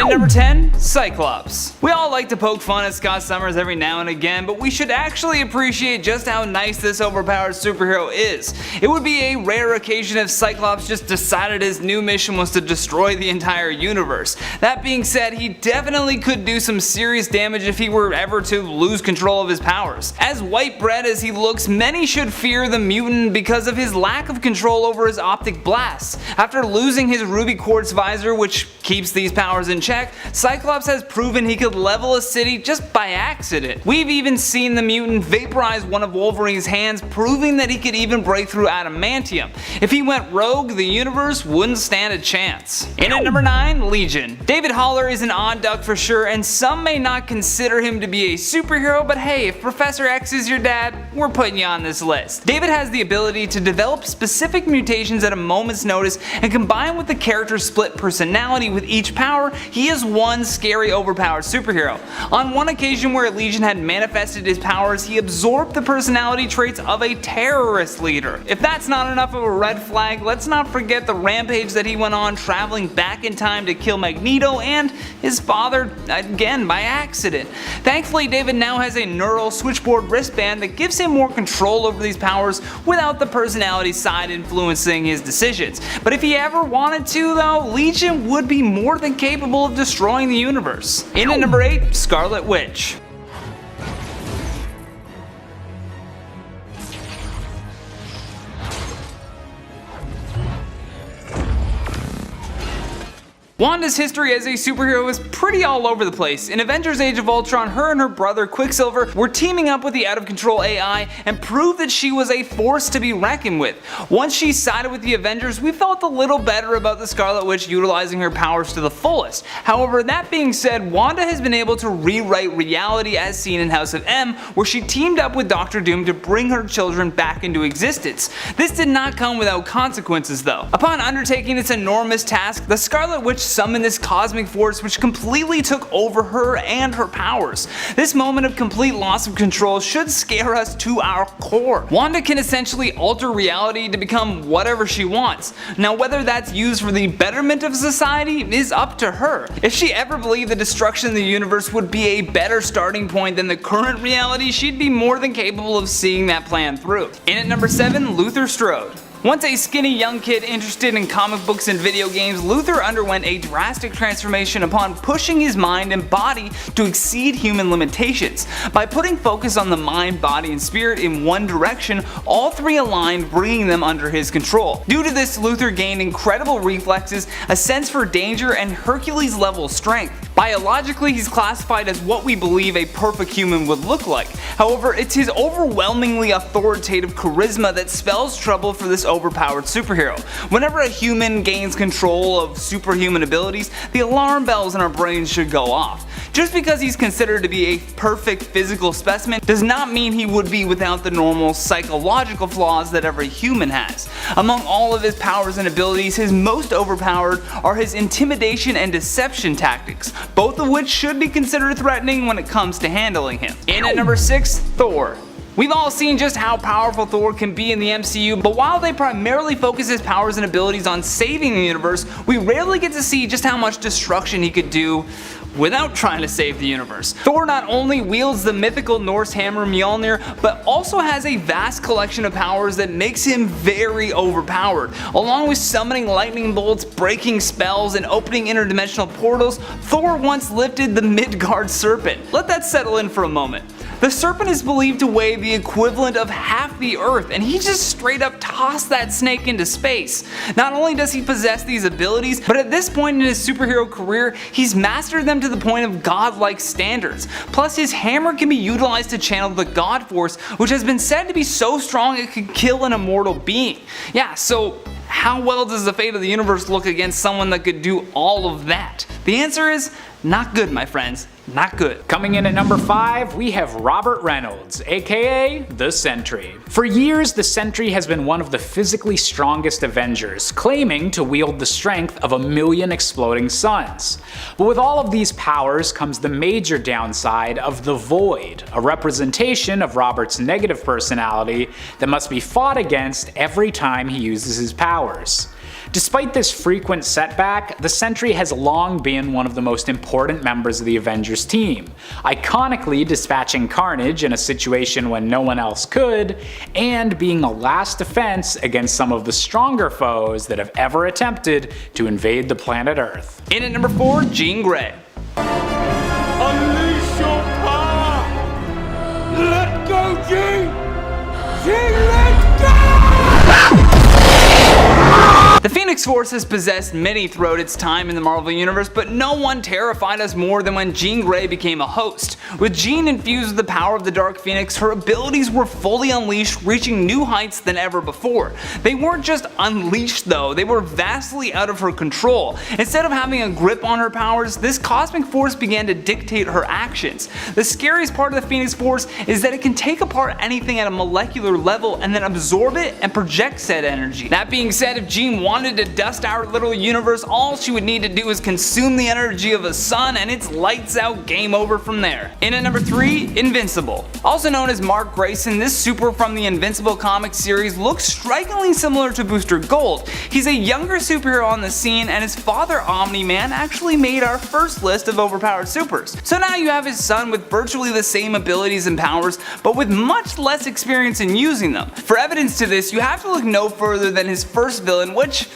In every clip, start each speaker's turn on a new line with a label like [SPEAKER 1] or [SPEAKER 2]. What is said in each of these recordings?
[SPEAKER 1] In at number 10, Cyclops. We all like to poke fun at Scott Summers every now and again, but we should actually appreciate just how nice this overpowered superhero is. It would be a rare occasion if Cyclops just decided his new mission was to destroy the entire universe. That being said, he definitely could do some serious damage if he were ever to lose control of his powers. As white bread as he looks, many should fear the mutant because of his lack of control over his optic blasts. After losing his ruby quartz visor, which keeps these powers in check, Cyclops has proven he could level a city just by accident. We've even seen the mutant vaporize one of Wolverine's hands, proving that he could even break through adamantium. If he went rogue, the universe wouldn't stand a chance. In at number 9, Legion. David Haller is an odd duck for sure, and some may not consider him to be a superhero, but hey, if Professor X is your dad, we're putting you on this list. David has the ability to develop specific mutations at a moment's notice, and combined with the character's split personality with each power, he is one scary overpowered superhero. On one occasion where Legion had manifested his powers, he absorbed the personality traits of a terrorist leader. If that's not enough of a red flag, let's not forget the rampage that he went on, traveling back in time to kill Magneto and his father, again by accident. Thankfully, David now has a neural switchboard wristband that gives him more control over these powers without the personality side influencing his decisions. But if he ever wanted to though, Legion would be more than capable of destroying the universe. In at number 8, Scarlet Witch. Wanda's history as a superhero is pretty all over the place. In Avengers Age of Ultron, her and her brother Quicksilver were teaming up with the out-of-control AI and proved that she was a force to be reckoned with. Once she sided with the Avengers, we felt a little better about the Scarlet Witch utilizing her powers to the fullest. However, that being said, Wanda has been able to rewrite reality as seen in House of M, where she teamed up with Doctor Doom to bring her children back into existence. This did not come without consequences though. Upon undertaking this enormous task, the Scarlet Witch summoned this cosmic force which completely took over her and her powers. This moment of complete loss of control should scare us to our core. Wanda can essentially alter reality to become whatever she wants. Now whether that's used for the betterment of society is up to her. If she ever believed the destruction of the universe would be a better starting point than the current reality, she'd be more than capable of seeing that plan through. In at number 7, Luther Strode. Once a skinny young kid interested in comic books and video games, Luther underwent a drastic transformation upon pushing his mind and body to exceed human limitations. By putting focus on the mind, body, and spirit in one direction, all three aligned, bringing them under his control. Due to this, Luther gained incredible reflexes, a sense for danger, and Hercules-level strength. Biologically, he's classified as what we believe a perfect human would look like. However, it's his overwhelmingly authoritative charisma that spells trouble for this overpowered superhero. Whenever a human gains control of superhuman abilities, the alarm bells in our brains should go off. Just because he's considered to be a perfect physical specimen does not mean he would be without the normal psychological flaws that every human has. Among all of his powers and abilities, his most overpowered are his intimidation and deception tactics, both of which should be considered threatening when it comes to handling him. In at number 6, Thor. We've all seen just how powerful Thor can be in the MCU, but while they primarily focus his powers and abilities on saving the universe, we rarely get to see just how much destruction he could do without trying to save the universe. Thor not only wields the mythical Norse hammer Mjolnir, but also has a vast collection of powers that makes him very overpowered. Along with summoning lightning bolts, breaking spells, and opening interdimensional portals, Thor once lifted the Midgard serpent. Let that settle in for a moment. The serpent is believed to weigh the equivalent of half the Earth, and he just straight up tossed that snake into space. Not only does he possess these abilities, but at this point in his superhero career, he's mastered them to the point of godlike standards. Plus, his hammer can be utilized to channel the God Force, which has been said to be so strong it could kill an immortal being. Yeah, so how well does the fate of the universe look against someone that could do all of that? The answer is not good, my friends. Not good.
[SPEAKER 2] Coming in at number 5, we have Robert Reynolds, aka the Sentry. For years, the Sentry has been one of the physically strongest Avengers, claiming to wield the strength of 1,000,000 exploding suns. But with all of these powers comes the major downside of the Void, a representation of Robert's negative personality that must be fought against every time he uses his powers. Despite this frequent setback, the Sentry has long been one of the most important members of the Avengers team, iconically dispatching Carnage in a situation when no one else could, and being a last defense against some of the stronger foes that have ever attempted to invade the planet Earth.
[SPEAKER 1] In at number 4, Jean Grey.
[SPEAKER 3] Unleash your power! Let go, Jean! Jean, let go!
[SPEAKER 1] The Phoenix Force has possessed many throughout its time in the Marvel Universe, but no one terrified us more than when Jean Grey became a host. With Jean infused with the power of the Dark Phoenix, her abilities were fully unleashed, reaching new heights than ever before. They weren't just unleashed though, they were vastly out of her control. Instead of having a grip on her powers, this cosmic force began to dictate her actions. The scariest part of the Phoenix Force is that it can take apart anything at a molecular level and then absorb it and project said energy. That being said, if Jean wanted to dust our little universe, all she would need to do is consume the energy of a sun and it's lights out, game over from there. In at number 3, Invincible. Also known as Mark Grayson, this super from the Invincible comic series looks strikingly similar to Booster Gold. He's a younger superhero on the scene, and his father Omni-Man actually made our first list of overpowered supers. So now you have his son with virtually the same abilities and powers, but with much less experience in using them. For evidence to this, you have to look no further than his first villain, which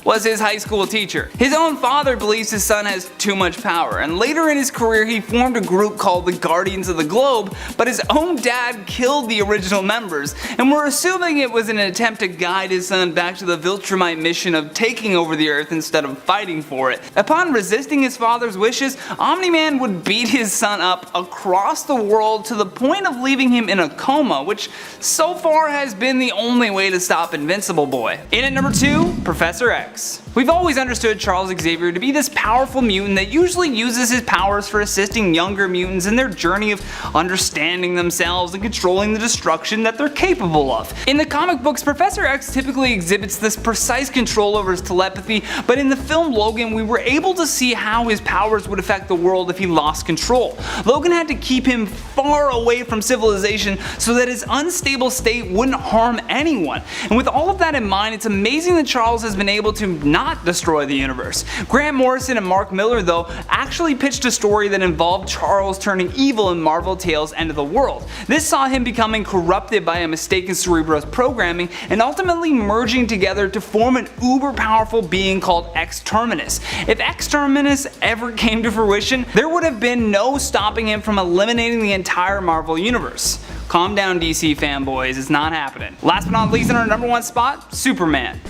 [SPEAKER 1] was his high school teacher. His own father believes his son has too much power, and later in his career he formed a group called the Guardians of the Globe, but his own dad killed the original members, and we're assuming it was an attempt to guide his son back to the Viltrumite mission of taking over the Earth instead of fighting for it. Upon resisting his father's wishes, Omni-Man would beat his son up across the world to the point of leaving him in a coma, which so far has been the only way to stop Invincible Boy. In at number 2, Professor X. We've always understood Charles Xavier to be this powerful mutant that usually uses his powers for assisting younger mutants in their journey of understanding themselves and controlling the destruction that they're capable of. In the comic books, Professor X typically exhibits this precise control over his telepathy, but in the film Logan we were able to see how his powers would affect the world if he lost control. Logan had to keep him far away from civilization so that his unstable state wouldn't harm anyone. And with all of that in mind, it's amazing that Charles has been able to not destroy the universe. Grant Morrison and Mark Miller though actually pitched a story that involved Charles turning evil in Marvel Tales' End of the World. This saw him becoming corrupted by a mistake in Cerebro's programming and ultimately merging together to form an uber powerful being called X-Terminus. If X-Terminus ever came to fruition, there would have been no stopping him from eliminating the entire Marvel universe. Calm down DC fanboys, it's not happening. Last but not least, in our number 1 spot, Superman.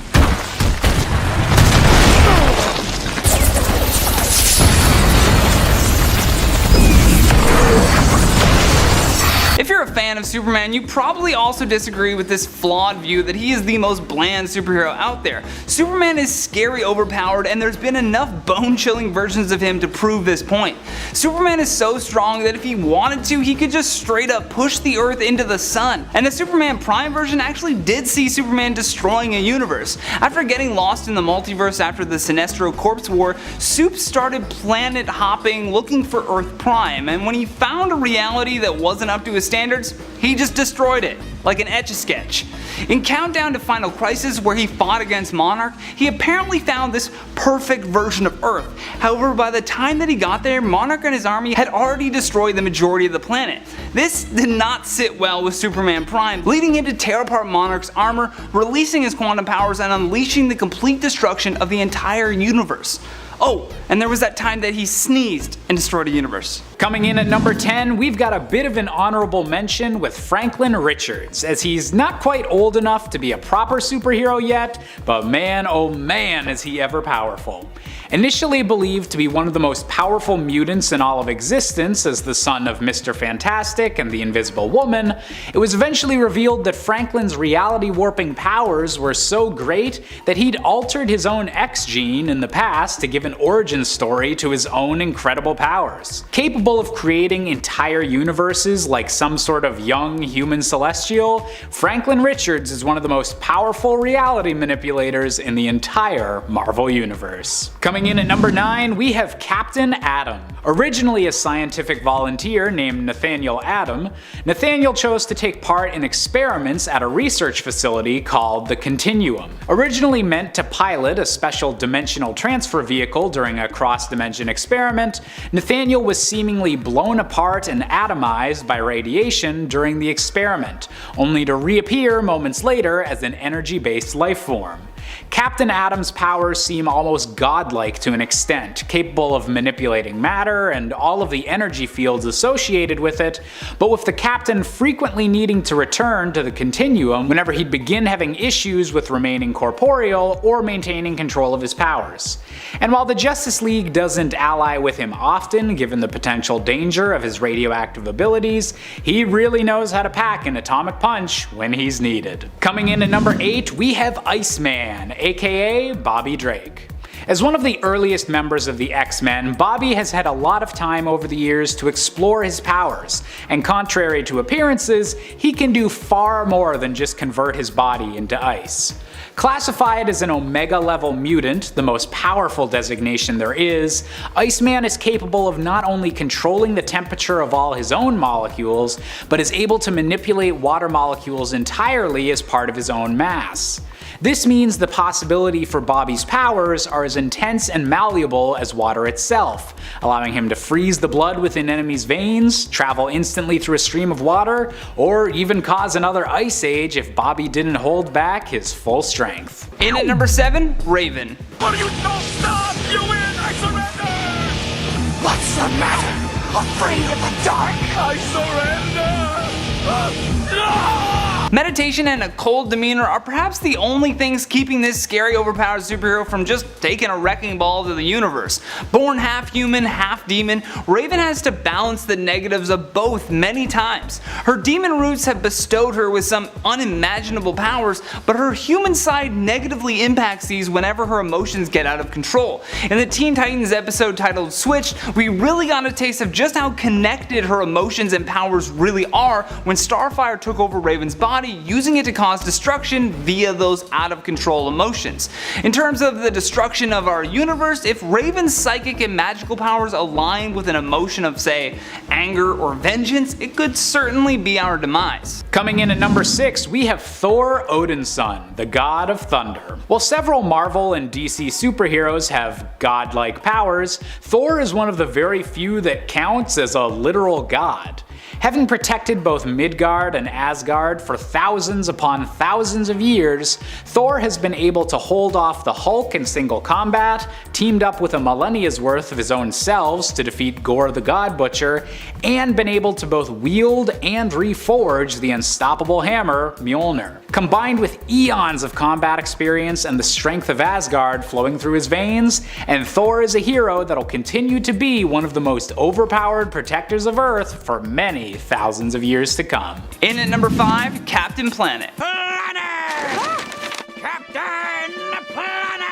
[SPEAKER 1] If you're a fan of Superman, you probably also disagree with this flawed view that he is the most bland superhero out there. Superman is scary overpowered, and there's been enough bone-chilling versions of him to prove this point. Superman is so strong that if he wanted to, he could just straight up push the Earth into the sun. And the Superman Prime version actually did see Superman destroying a universe. After getting lost in the multiverse after the Sinestro Corpse War, Sup started planet hopping looking for Earth Prime, and when he found a reality that wasn't up to his standards, he just destroyed it, like an Etch-a-Sketch. In Countdown to Final Crisis, where he fought against Monarch, he apparently found this perfect version of Earth. However, by the time that he got there, Monarch and his army had already destroyed the majority of the planet. This did not sit well with Superman Prime, leading him to tear apart Monarch's armor, releasing his quantum powers and unleashing the complete destruction of the entire universe. Oh, and there was that time that he sneezed and destroyed a universe.
[SPEAKER 2] Coming in at number 10, we've got a bit of an honorable mention with Franklin Richards, as he's not quite old enough to be a proper superhero yet, but man oh man is he ever powerful. Initially believed to be one of the most powerful mutants in all of existence as the son of Mr. Fantastic and the Invisible Woman, it was eventually revealed that Franklin's reality warping powers were so great that he'd altered his own X gene in the past to give an origin story to his own incredible powers. Capable Capable of creating entire universes like some sort of young human celestial, Franklin Richards is one of the most powerful reality manipulators in the entire Marvel Universe. Coming in at number 9, we have Captain Atom. Originally a scientific volunteer named Nathaniel Atom, Nathaniel chose to take part in experiments at a research facility called the Continuum. Originally meant to pilot a special dimensional transfer vehicle during a cross-dimension experiment, Nathaniel was seemingly blown apart and atomized by radiation during the experiment, only to reappear moments later as an energy-based life form. Captain Atom's powers seem almost godlike to an extent, capable of manipulating matter and all of the energy fields associated with it, but with the Captain frequently needing to return to the Continuum whenever he'd begin having issues with remaining corporeal or maintaining control of his powers. And while the Justice League doesn't ally with him often given the potential danger of his radioactive abilities, he really knows how to pack an atomic punch when he's needed. Coming in at number 8, we have Iceman, aka Bobby Drake. As one of the earliest members of the X-Men, Bobby has had a lot of time over the years to explore his powers, and contrary to appearances, he can do far more than just convert his body into ice. Classified as an Omega-level mutant, the most powerful designation there is, Iceman is capable of not only controlling the temperature of all his own molecules, but is able to manipulate water molecules entirely as part of his own mass. This means the possibility for Bobby's powers are as intense and malleable as water itself, allowing him to freeze the blood within enemies' veins, travel instantly through a stream of water, or even cause another ice age if Bobby didn't hold back his full strength.
[SPEAKER 1] In at number 7, Raven.
[SPEAKER 3] What do you don't stop? You win! I surrender! What's the matter? Afraid of the dark? I surrender!
[SPEAKER 1] Meditation and a cold demeanor are perhaps the only things keeping this scary overpowered superhero from just taking a wrecking ball to the universe. Born half human, half demon, Raven has to balance the negatives of both many times. Her demon roots have bestowed her with some unimaginable powers, but her human side negatively impacts these whenever her emotions get out of control. In the Teen Titans episode titled Switched, we really got a taste of just how connected her emotions and powers really are when Starfire took over Raven's body, using it to cause destruction via those out of control emotions. In terms of the destruction of our universe, if Raven's psychic and magical powers aligned with an emotion of, say, anger or vengeance, it could certainly be our demise.
[SPEAKER 2] Coming in at number 6, we have Thor Odinson, the god of thunder. While several Marvel and DC superheroes have godlike powers, Thor is one of the very few that counts as a literal god. Having protected both Midgard and Asgard for thousands upon thousands of years, Thor has been able to hold off the Hulk in single combat, teamed up with a millennia's worth of his own selves to defeat Gore the God Butcher, and been able to both wield and reforge the unstoppable hammer, Mjolnir. Combined with eons of combat experience and the strength of Asgard flowing through his veins, and Thor is a hero that'll continue to be one of the most overpowered protectors of Earth for many thousands of years to come.
[SPEAKER 1] In at number 5, Captain Planet.
[SPEAKER 3] Captain Planet!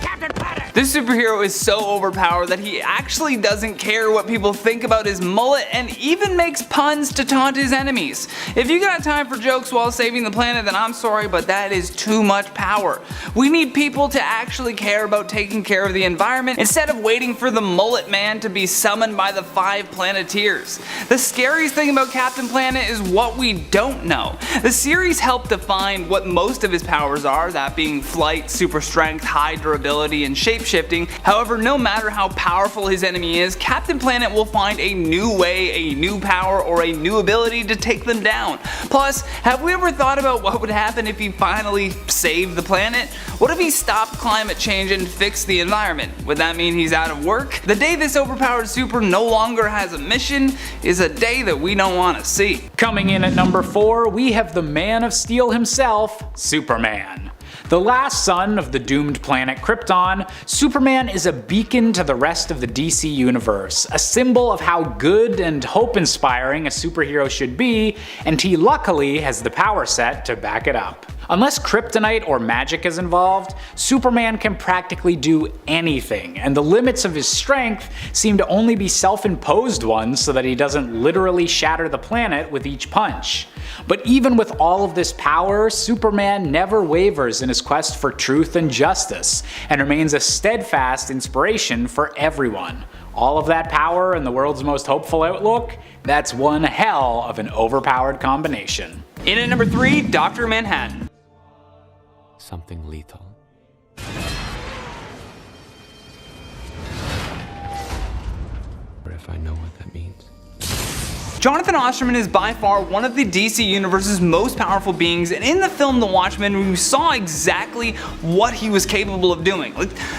[SPEAKER 3] Captain Planet!
[SPEAKER 1] This superhero is so overpowered that he actually doesn't care what people think about his mullet and even makes puns to taunt his enemies. If you got time for jokes while saving the planet, then I'm sorry, but that is too much power. We need people to actually care about taking care of the environment instead of waiting for the mullet man to be summoned by the 5 Planeteers. The scariest thing about Captain Planet is what we don't know. The series helped define what most of his powers are, that being flight, super strength, high durability, and shape-shifting. However, no matter how powerful his enemy is, Captain Planet will find a new way, a new power, or a new ability to take them down. Plus, have we ever thought about what would happen if he finally saved the planet? What if he stopped climate change and fixed the environment? Would that mean he's out of work? The day this overpowered super no longer has a mission is a day that we don't want to see.
[SPEAKER 2] Coming in at number 4, we have the Man of Steel himself, Superman. The last son of the doomed planet Krypton, Superman is a beacon to the rest of the DC universe, a symbol of how good and hope-inspiring a superhero should be, and he luckily has the power set to back it up. Unless kryptonite or magic is involved, Superman can practically do anything, and the limits of his strength seem to only be self-imposed ones so that he doesn't literally shatter the planet with each punch. But even with all of this power, Superman never wavers in his quest for truth and justice, and remains a steadfast inspiration for everyone. All of that power and the world's most hopeful outlook? That's one hell of an overpowered combination.
[SPEAKER 1] In at number 3, Dr. Manhattan.
[SPEAKER 4] Something lethal. Or if I know what that means.
[SPEAKER 1] Jonathan Osterman is by far one of the DC Universe's most powerful beings, and in the film The Watchmen we saw exactly what he was capable of doing.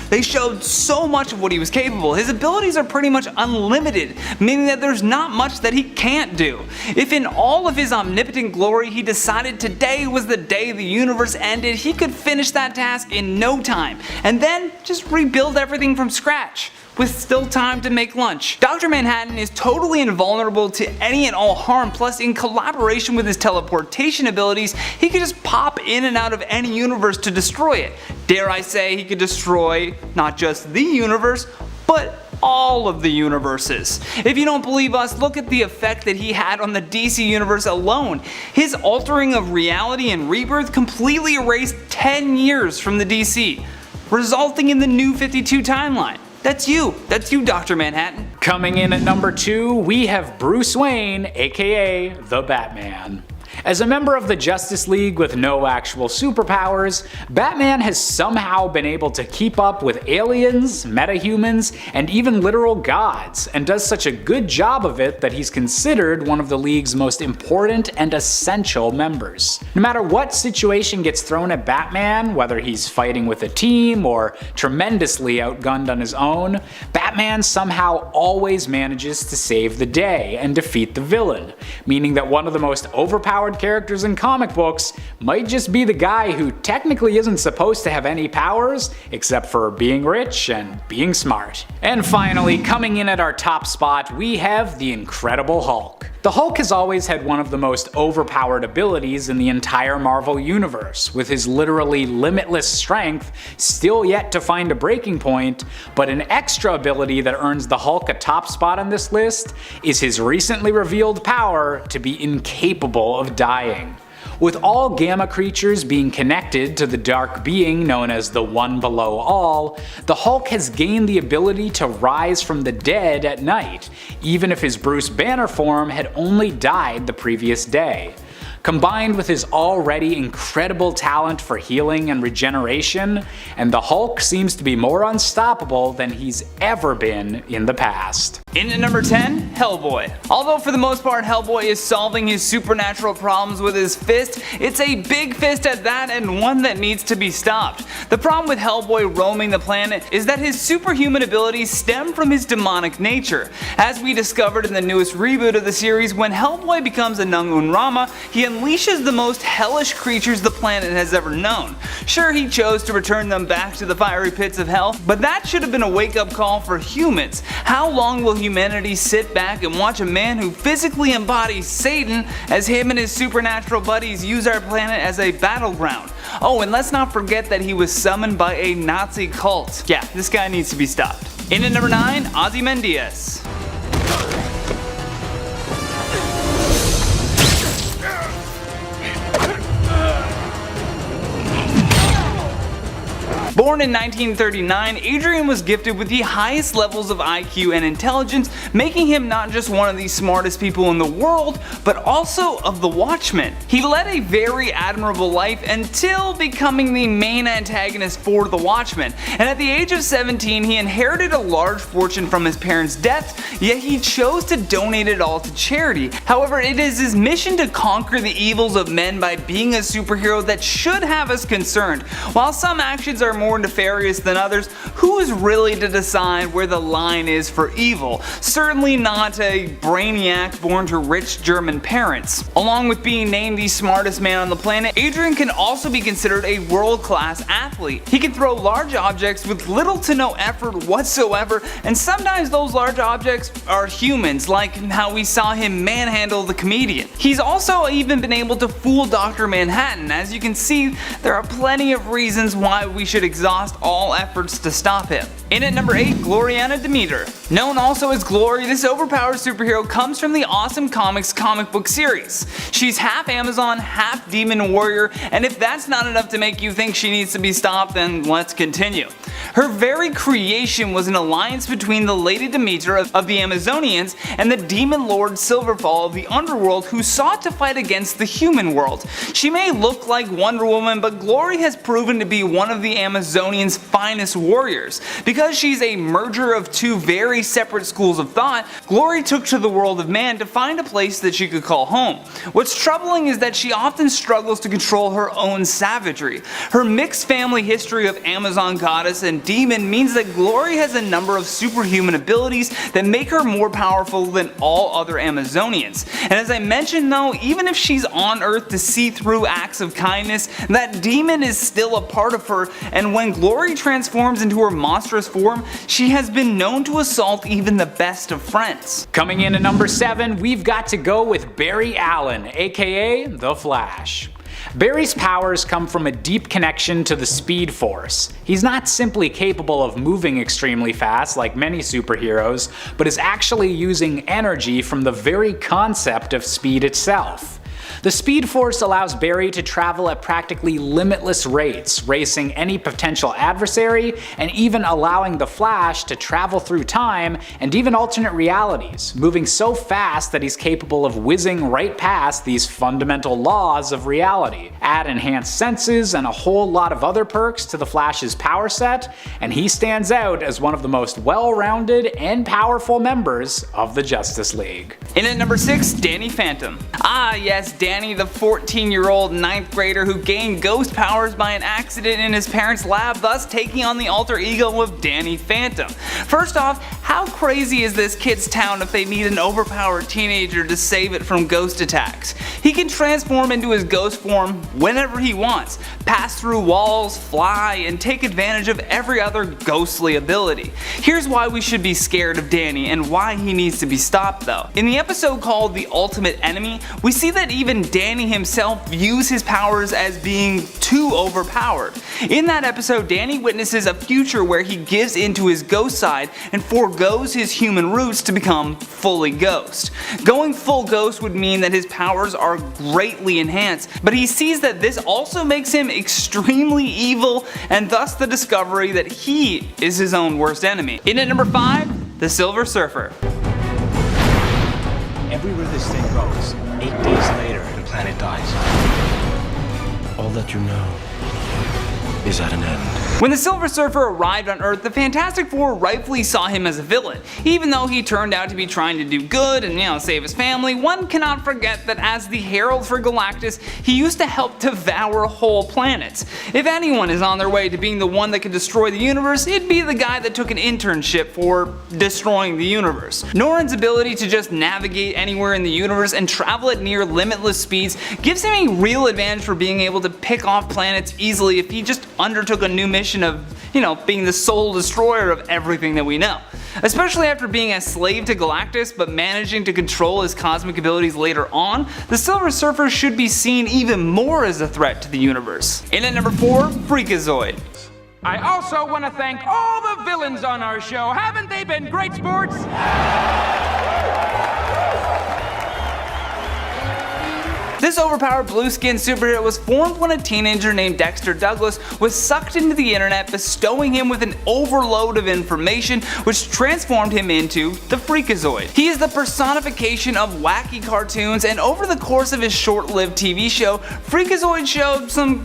[SPEAKER 1] They showed so much of what he was capable. His abilities are pretty much unlimited, meaning that there's not much that he can't do. If in all of his omnipotent glory he decided today was the day the universe ended, he could finish that task in no time, and then just rebuild everything from scratch, with still time to make lunch. Dr. Manhattan is totally invulnerable to any and all harm, plus in collaboration with his teleportation abilities, he could just pop in and out of any universe to destroy it. Dare I say he could destroy not just the universe, but all of the universes. If you don't believe us, look at the effect that he had on the DC universe alone. His altering of reality and Rebirth completely erased 10 years from the DC, resulting in the New 52 timeline. That's you, Dr. Manhattan.
[SPEAKER 2] Coming in at number 2, we have Bruce Wayne, aka the Batman. As a member of the Justice League with no actual superpowers, Batman has somehow been able to keep up with aliens, metahumans, and even literal gods, and does such a good job of it that he's considered one of the League's most important and essential members. No matter what situation gets thrown at Batman, whether he's fighting with a team or tremendously outgunned on his own, Batman somehow always manages to save the day and defeat the villain, meaning that one of the most overpowered characters in comic books might just be the guy who technically isn't supposed to have any powers except for being rich and being smart. And finally, coming in at our top spot, we have the Incredible Hulk. The Hulk has always had one of the most overpowered abilities in the entire Marvel universe, with his literally limitless strength still yet to find a breaking point, but an extra ability that earns the Hulk a top spot on this list is his recently revealed power to be incapable of dying. With all Gamma creatures being connected to the dark being known as the One Below All, the Hulk has gained the ability to rise from the dead at night, even if his Bruce Banner form had only died the previous day. Combined with his already incredible talent for healing and regeneration, and the Hulk seems to be more unstoppable than he's ever been in the past.
[SPEAKER 1] In at number 10, Hellboy. Although for the most part Hellboy is solving his supernatural problems with his fist, it's a big fist at that, and one that needs to be stopped. The problem with Hellboy roaming the planet is that his superhuman abilities stem from his demonic nature. As we discovered in the newest reboot of the series, when Hellboy becomes a Nungun Rama, he unleashes the most hellish creatures the planet has ever known. Sure, he chose to return them back to the fiery pits of hell, but that should have been a wake-up call for humans. How long will humanity sit back and watch a man who physically embodies Satan as him and his supernatural buddies use our planet as a battleground? Oh, and let's not forget that he was summoned by a Nazi cult. Yeah, this guy needs to be stopped. In at number 9, Ozymandias. Born in 1939, Adrian was gifted with the highest levels of IQ and intelligence, making him not just one of the smartest people in the world, but also of the Watchmen. He led a very admirable life until becoming the main antagonist for the Watchmen, and at the age of 17 he inherited a large fortune from his parents' death, yet he chose to donate it all to charity. However, it is his mission to conquer the evils of men by being a superhero that should have us concerned. While some actions are more nefarious than others, who is really to decide where the line is for evil? Certainly not a brainiac born to rich German parents. Along with being named the smartest man on the planet, Adrian can also be considered a world-class athlete. He can throw large objects with little to no effort whatsoever, and sometimes those large objects are humans, like how we saw him manhandle the comedian. He's also even been able to fool Dr. Manhattan. As you can see, there are plenty of reasons why we should exhaust all efforts to stop him. In at number 8, GLORIANA DEMETER. Known also as Glory, this overpowered superhero comes from the Awesome Comics comic book series. She's half Amazon, half demon warrior, and if that's not enough to make you think she needs to be stopped, then let's continue. Her very creation was an alliance between the Lady Demeter of the Amazonians and the demon lord Silverfall of the underworld, who sought to fight against the human world. She may look like Wonder Woman, but Glory has proven to be one of the Amazonians' finest warriors. Because she's a merger of two very separate schools of thought, Glory took to the world of man to find a place that she could call home. What's troubling is that she often struggles to control her own savagery. Her mixed family history of Amazon goddess and demon means that Glory has a number of superhuman abilities that make her more powerful than all other Amazonians. And as I mentioned though, even if she's on Earth to see through acts of kindness, that demon is still a part of her, and when Glory transforms into her monstrous form, she has been known to assault even the best of friends.
[SPEAKER 2] Coming in at number 7, we've got to go with Barry Allen, aka The Flash. Barry's powers come from a deep connection to the Speed Force. He's not simply capable of moving extremely fast like many superheroes, but is actually using energy from the very concept of speed itself. The Speed Force allows Barry to travel at practically limitless rates, racing any potential adversary, and even allowing the Flash to travel through time and even alternate realities, moving so fast that he's capable of whizzing right past these fundamental laws of reality. Add enhanced senses and a whole lot of other perks to the Flash's power set, and he stands out as one of the most well-rounded and powerful members of the Justice League.
[SPEAKER 1] In at number 6, Danny Phantom. Ah yes, Danny, the 14-year-old 9th grader who gained ghost powers by an accident in his parents' lab, thus taking on the alter ego of Danny Phantom. First off, how crazy is this kid's town if they need an overpowered teenager to save it from ghost attacks? He can transform into his ghost form whenever he wants, pass through walls, fly, and take advantage of every other ghostly ability. Here's why we should be scared of Danny and why he needs to be stopped though. In the episode called The Ultimate Enemy, we see that even Danny himself views his powers as being too overpowered. In that episode, Danny witnesses a future where he gives into his ghost side and forgoes his human roots to become fully ghost. Going full ghost would mean that his powers are greatly enhanced, but he sees that this also makes him extremely evil, and thus the discovery that he is his own worst enemy. In at number 5, the Silver Surfer.
[SPEAKER 5] Everywhere this thing goes, 8 days later, the planet dies.
[SPEAKER 4] All that you know is at an end.
[SPEAKER 1] When the Silver Surfer arrived on Earth, the Fantastic Four rightfully saw him as a villain. Even though he turned out to be trying to do good and, save his family, one cannot forget that as the Herald for Galactus, he used to help devour whole planets. If anyone is on their way to being the one that can destroy the universe, it'd be the guy that took an internship for destroying the universe. Norrin's ability to just navigate anywhere in the universe and travel at near limitless speeds gives him a real advantage for being able to pick off planets easily if he just undertook a new mission of, being the sole destroyer of everything that we know. Especially after being a slave to Galactus but managing to control his cosmic abilities later on, the Silver Surfer should be seen even more as a threat to the universe. In at number 4, Freakazoid.
[SPEAKER 3] I also want to thank all the villains on our show. Haven't they been great sports?
[SPEAKER 1] This overpowered blue-skinned superhero was formed when a teenager named Dexter Douglas was sucked into the internet, bestowing him with an overload of information which transformed him into the Freakazoid. He is the personification of wacky cartoons, and over the course of his short-lived TV show, Freakazoid showed some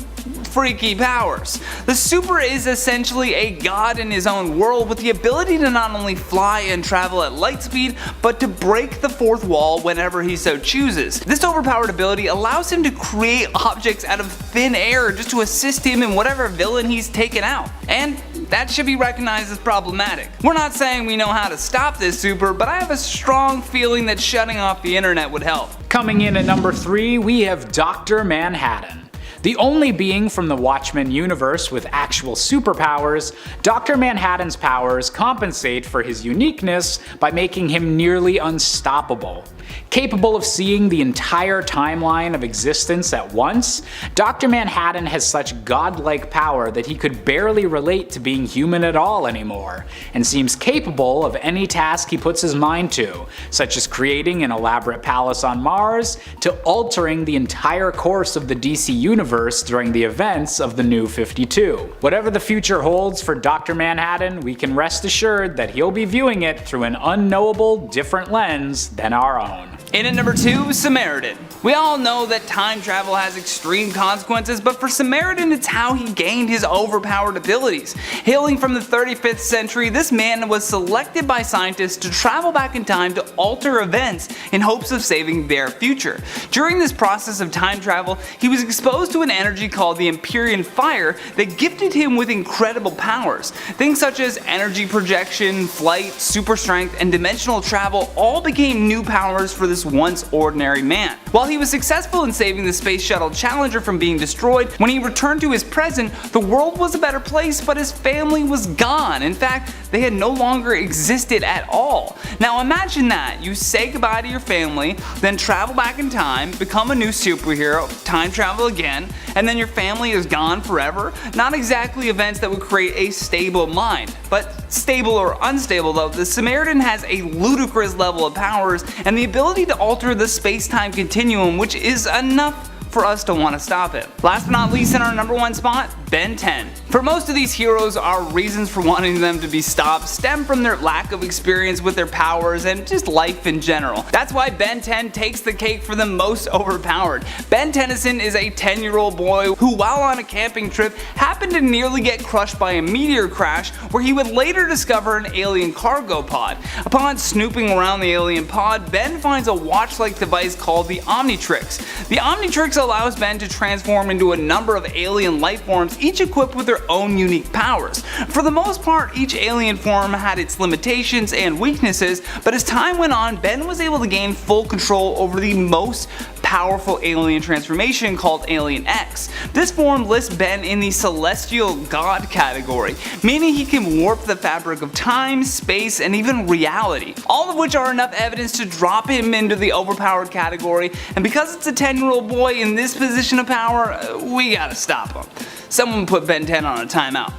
[SPEAKER 1] freaky powers. The Super is essentially a god in his own world with the ability to not only fly and travel at light speed, but to break the fourth wall whenever he so chooses. This overpowered ability allows him to create objects out of thin air just to assist him in whatever villain he's taken out. And that should be recognized as problematic. We're not saying we know how to stop this Super, but I have a strong feeling that shutting off the internet would help.
[SPEAKER 2] Coming in at number 3, we have Dr. Manhattan. The only being from the Watchmen universe with actual superpowers, Dr. Manhattan's powers compensate for his uniqueness by making him nearly unstoppable. Capable of seeing the entire timeline of existence at once, Dr. Manhattan has such godlike power that he could barely relate to being human at all anymore, and seems capable of any task he puts his mind to, such as creating an elaborate palace on Mars, to altering the entire course of the DC universe during the events of the New 52. Whatever the future holds for Dr. Manhattan, we can rest assured that he'll be viewing it through an unknowable, different lens than our own.
[SPEAKER 1] In at number 2, Samaritan. We all know that time travel has extreme consequences, but for Samaritan it's how he gained his overpowered abilities. Hailing from the 35th century, this man was selected by scientists to travel back in time to alter events in hopes of saving their future. During this process of time travel, he was exposed to an energy called the Empyrean Fire that gifted him with incredible powers. Things such as energy projection, flight, super strength, and dimensional travel all became new powers for this once ordinary man. While he was successful in saving the Space Shuttle Challenger from being destroyed, when he returned to his present, the world was a better place, but his family was gone. In fact, they had no longer existed at all. Now imagine that. You say goodbye to your family, then travel back in time, become a new superhero, time travel again, and then your family is gone forever? Not exactly events that would create a stable mind. But stable or unstable though, the Samaritan has a ludicrous level of powers and the ability to alter the space-time continuum, which is enough for us to want to stop him. Last but not least, in our number 1 spot, Ben 10. For most of these heroes, our reasons for wanting them to be stopped stem from their lack of experience with their powers and just life in general. That's why Ben 10 takes the cake for the most overpowered. Ben Tennyson is a 10-year-old boy who, while on a camping trip, happened to nearly get crushed by a meteor crash where he would later discover an alien cargo pod. Upon snooping around the alien pod, Ben finds a watch-like device called the Omnitrix. The Omnitrix allows Ben to transform into a number of alien life forms, each equipped with their own unique powers. For the most part, each alien form had its limitations and weaknesses, but as time went on, Ben was able to gain full control over the most powerful alien transformation called Alien X. This form lists Ben in the Celestial God category, meaning he can warp the fabric of time, space, and even reality, all of which are enough evidence to drop him into the overpowered category, and because it's a 10-year-old boy in this position of power, we gotta stop him. Someone put Ben 10 on a timeout.